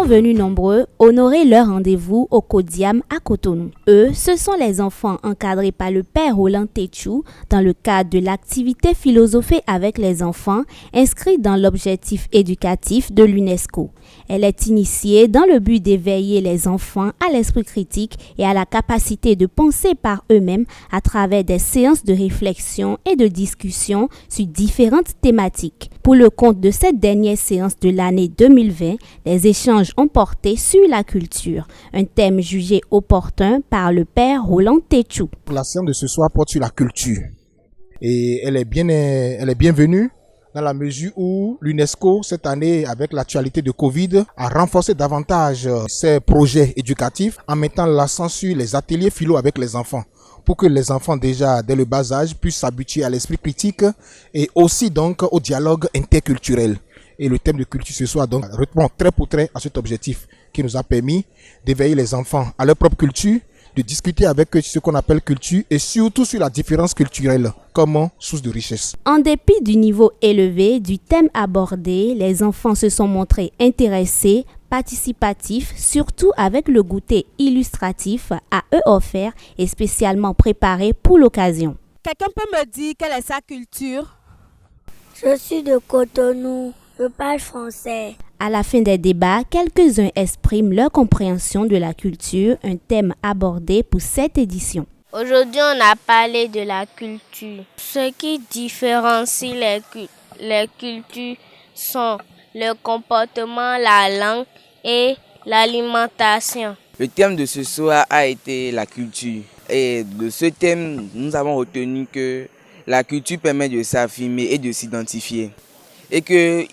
sont venus nombreux honorer leur rendez-vous au Kodiam à Cotonou. Eux, ce sont les enfants encadrés par le père Roland Tétchou dans le cadre de l'activité Philosopher avec les enfants inscrite dans l'objectif éducatif de l'UNESCO. Elle est initiée dans le but d'éveiller les enfants à l'esprit critique et à la capacité de penser par eux-mêmes à travers des séances de réflexion et de discussion sur différentes thématiques. Pour le compte de cette dernière séance de l'année 2020, les échanges ont porté sur la culture, un thème jugé opportun par le père Roland Tétchou. La séance de ce soir porte sur la culture et elle est bienvenue dans la mesure où l'UNESCO, cette année, avec l'actualité de Covid, a renforcé davantage ses projets éducatifs en mettant l'accent sur les ateliers philo avec les enfants, pour que les enfants déjà dès le bas âge puissent s'habituer à l'esprit critique et aussi donc au dialogue interculturel. Et le thème de culture ce soir donc répond trait pour trait à cet objectif qui nous a permis d'éveiller les enfants à leur propre culture, de discuter avec eux sur ce qu'on appelle culture et surtout sur la différence culturelle comme source de richesse. En dépit du niveau élevé du thème abordé, les enfants se sont montrés intéressés, participatifs, surtout avec le goûter illustratif à eux offert et spécialement préparé pour l'occasion. Quelqu'un peut me dire quelle est sa culture? Je suis de Cotonou, je parle français. À la fin des débats, quelques-uns expriment leur compréhension de la culture, un thème abordé pour cette édition. Aujourd'hui, on a parlé de la culture. Ce qui différencie les cultures sont le comportement, la langue et l'alimentation. Le thème de ce soir a été la culture. Et de ce thème, nous avons retenu que la culture permet de s'affirmer et de s'identifier. Et que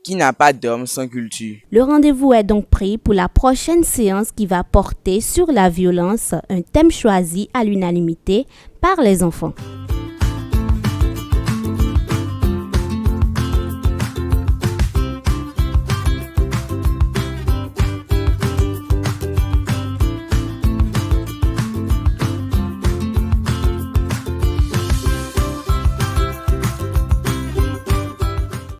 qui n'a pas d'homme sans culture. Le rendez-vous est donc pris pour la prochaine séance qui va porter sur la violence, un thème choisi à l'unanimité par les enfants.